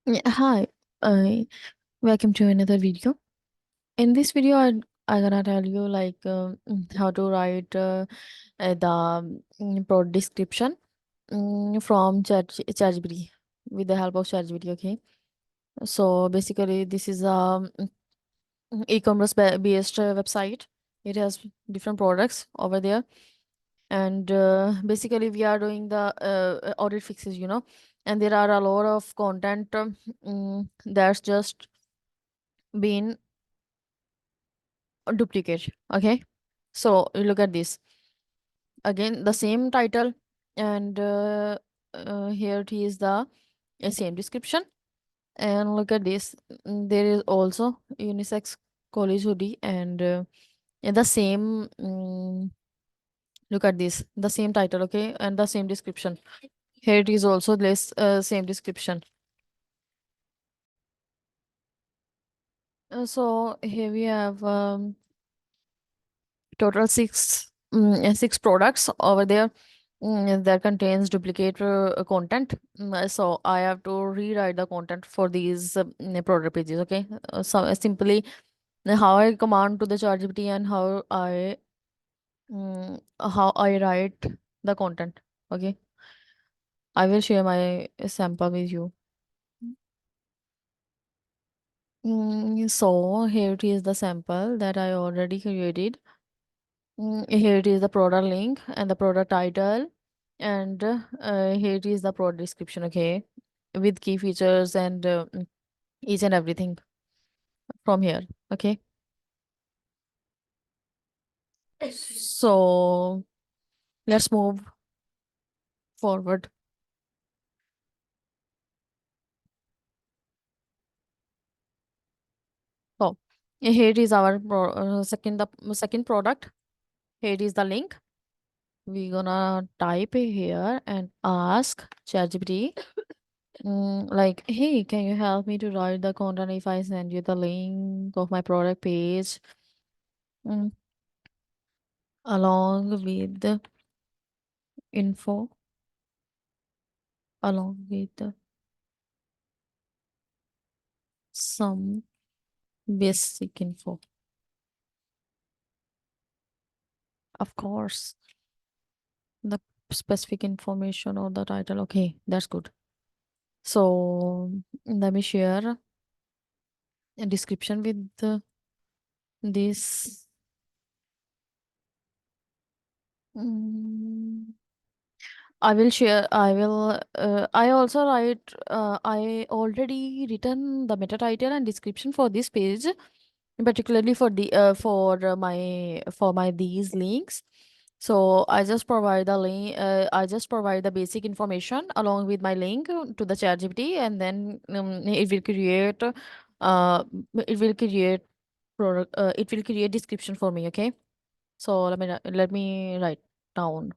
Yeah, hi, uh, welcome to another video. In this video, I'm gonna tell you how to write the product description from ChatGPT with the help of ChatGPT. Okay, so basically, this is a e-commerce based website. It has different products over there, and basically, we are doing the audit fixes. And there are a lot of content that's just been duplicate. Okay, so you look at this again, the same title, and here it is the same description. And look at this, there is also unisex college hoodie, and in the same look at this, the same title, okay, and the same description. Here it is also this same description. So here we have total six products over there that contains duplicate content. So I have to rewrite the content for these product pages. Okay, so simply how I command to the ChatGPT and how I write the content. Okay, I will share my sample with you. So here it is the sample that I already created. Here it is the product link and the product title, and here it is the product description. Okay, with key features and each and everything from here. Okay, so let's move forward. So here it is our second product. Here it is the link. We're gonna type it here and ask ChatGPT, like, hey, can you help me to write the content if I send you the link of my product page, mm, along with the info, along with some basic info. Of course, the specific information or the title. Okay, that's good. So let me share a description with this. Mm, I will share. I will. I also write. I already written the meta title and description for this page, particularly for the for my these links. So I just provide the link. I just provide the basic information along with my link to the ChatGPT, and then it will create. It will create product. It will create description for me. Okay. So let me write down.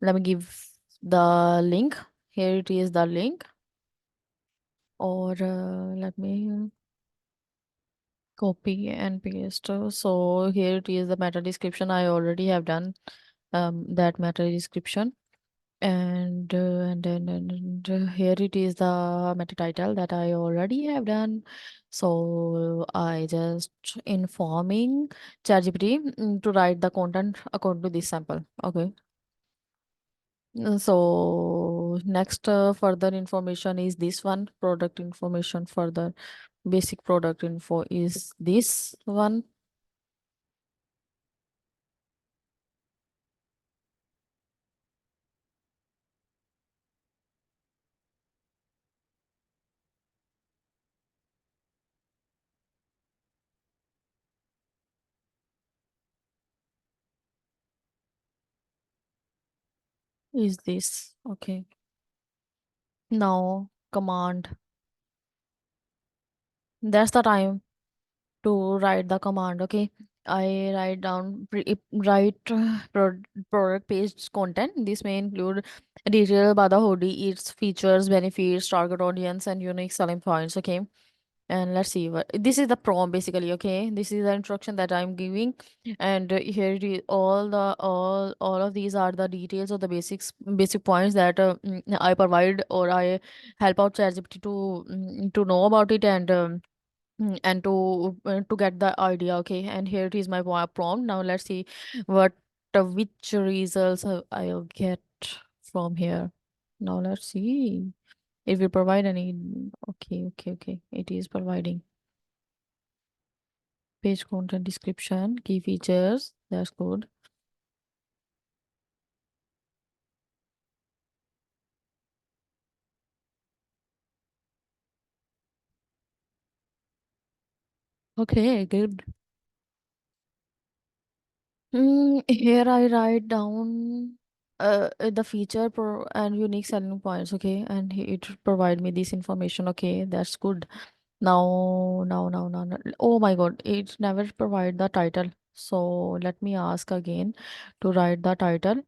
Let me give the link. Here it is the link, or let me copy and paste. So here it is the meta description. I already have done that meta description, and here it is the meta title that I already have done. So I just informing ChatGPT to write the content according to this sample. Okay. So next further information is this one, product information. Further basic product info is this one. Is this okay? Now command. That's the time to write the command. Okay, I write down write product page content. This may include detail about the hoodie, its features, benefits, target audience, and unique selling points. Okay, And let's see what this is the prompt basically. Okay, this is the instruction that I'm giving, and here it is. All of these are the details or the basic points that I provide, or I help out ChatGPT to know about it, and to get the idea. Okay, and here it is my prompt. Now let's see what which results I'll get from here. Now let's see. It will provide any. Okay. It is providing page content description, key features. That's good. Okay, good. Here I write down the feature and unique selling points. Okay, and it provide me this information. Okay, that's good. Now. Oh my God, it never provide the title. So let me ask again to write the title.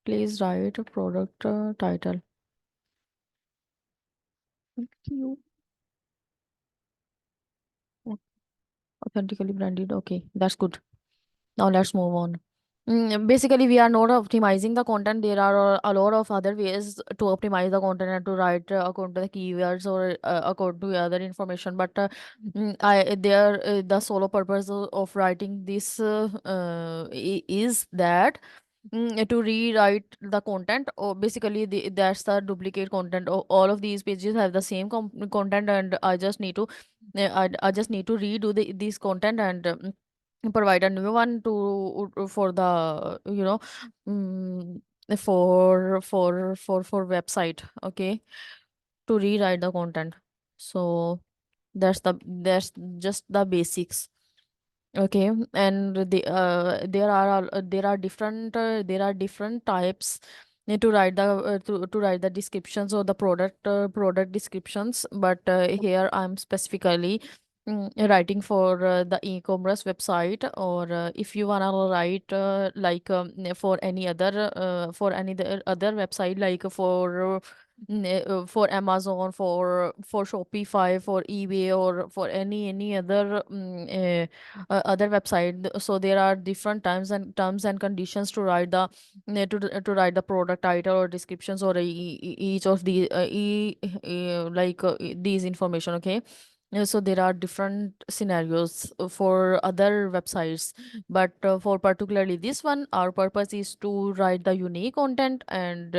Please write a product title. You authentically branded. Okay, that's good. Now let's move on. Basically, we are not optimizing the content. There are a lot of other ways to optimize the content and to write according to the keywords or according to other information. But I there the solo purpose of writing this is that to rewrite the content, or basically that's the duplicate content. All of these pages have the same content, and I just need to redo this content and provide a new one to for the mm, for website. Okay, to rewrite the content. So that's just the basics. Okay, and there are different types to write the descriptions or the product descriptions. But here I'm specifically writing for the e-commerce website, or if you wanna write for any other website, like for Amazon, for Shopify, for eBay, or for any other other website. So there are different terms and conditions to write to write the product title or descriptions, or each of the these information. Okay. So there are different scenarios for other websites, but for particularly this one, our purpose is to write the unique content, and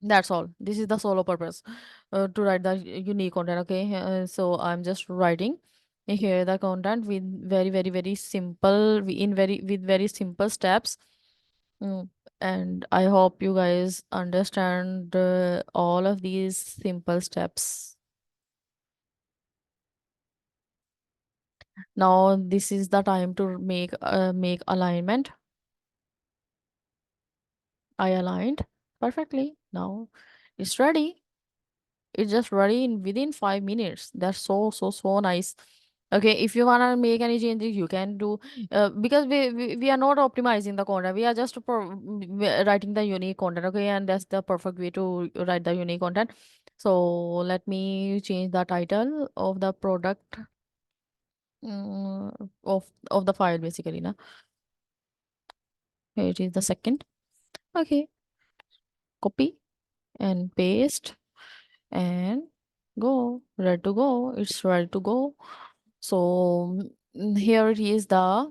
that's all. This is the solo purpose, to write the unique content. Okay, so I'm just writing here the content with very simple, with very simple steps. Mm, and I hope you guys understand all of these simple steps. Now this is the time to make alignment. I aligned perfectly. Now it's ready. It's just ready in within 5 minutes. That's so nice. Okay, if you wanna make any changes, you can do. Because we are not optimizing the content. We are just writing the unique content. Okay, and that's the perfect way to write the unique content. So let me change the title of the product, of the file basically. Now here it is the second. Okay, copy and paste and go. Ready to go. It's ready to go. So here it is the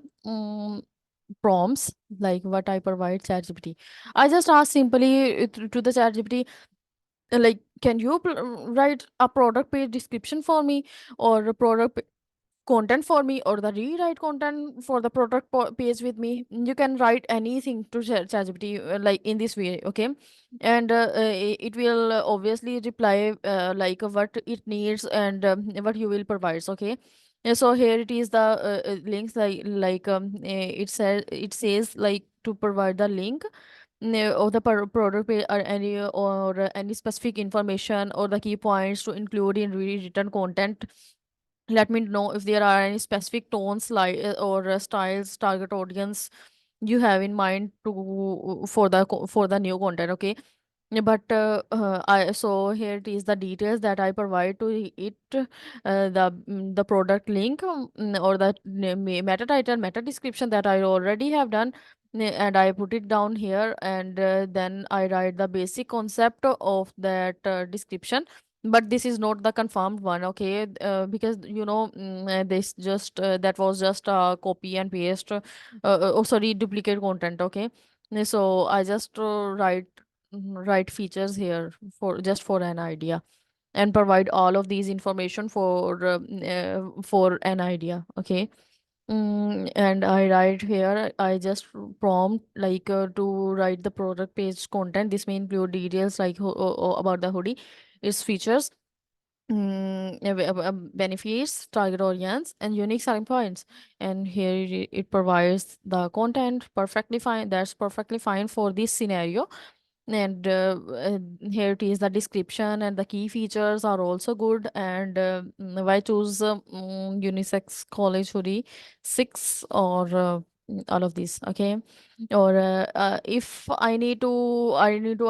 prompts, like what I provide ChatGPT. I just ask simply to the ChatGPT, like, can you write a product page description for me, or a content for me, or the rewrite content for the product page with me. You can write anything to ChatGPT, like in this way. Okay, and it will obviously reply what it needs, and what you will provide. Okay. So here it is the links, it says like to provide the link of the product page, or any specific information or the key points to include in written content. Let me know if there are any specific tones, or styles, target audience you have in mind to for the new content. Okay. Yeah, but I so here it is the details that I provide to it, the product link, or the meta title, meta description that I already have done, and I put it down here, and then I write the basic concept of that description. But this is not the confirmed one, okay? Because this just that was just copy and paste. Oh, sorry, duplicate content, okay? So I just write features here for just for an idea, and provide all of these information for an idea, okay. And I write here, I just prompt like to write the product page content. This may include details like about the hoodie, its features, benefits, target audience, and unique selling points. And here it provides the content perfectly fine. That's perfectly fine for this scenario. And here it is the description, and the key features are also good. And why choose unisex college hoodie 6, or all of these, okay. Or if I need to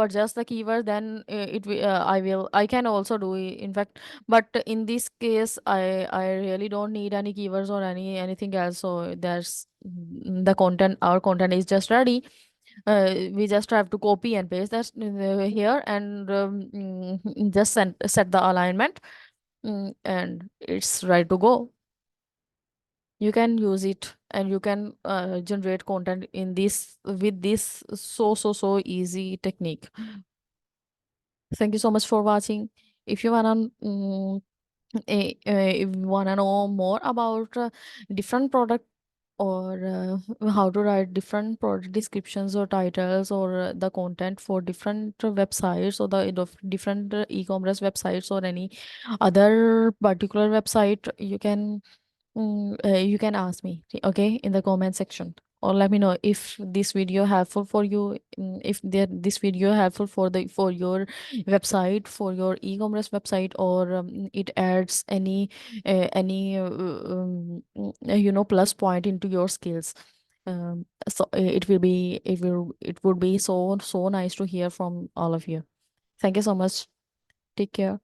adjust the keyword, then I can also do it, in fact. But in this case, I really don't need any keywords or anything else. So there's the content, our content is just ready. We just have to copy and paste that here, and just set the alignment, and it's right to go. You can use it, and you can generate content in this with this so easy technique. Thank you so much for watching. If you wanna if you wanna know more about different product, or how to write different product descriptions or titles, or the content for different websites, or the different e-commerce websites, or any other particular website, you can ask me, okay, in the comment section, or let me know if this video helpful for you, if this video helpful for your website, for your e-commerce website, or it adds any plus point into your skills. So it would be so nice to hear from all of you. Thank you so much. Take care.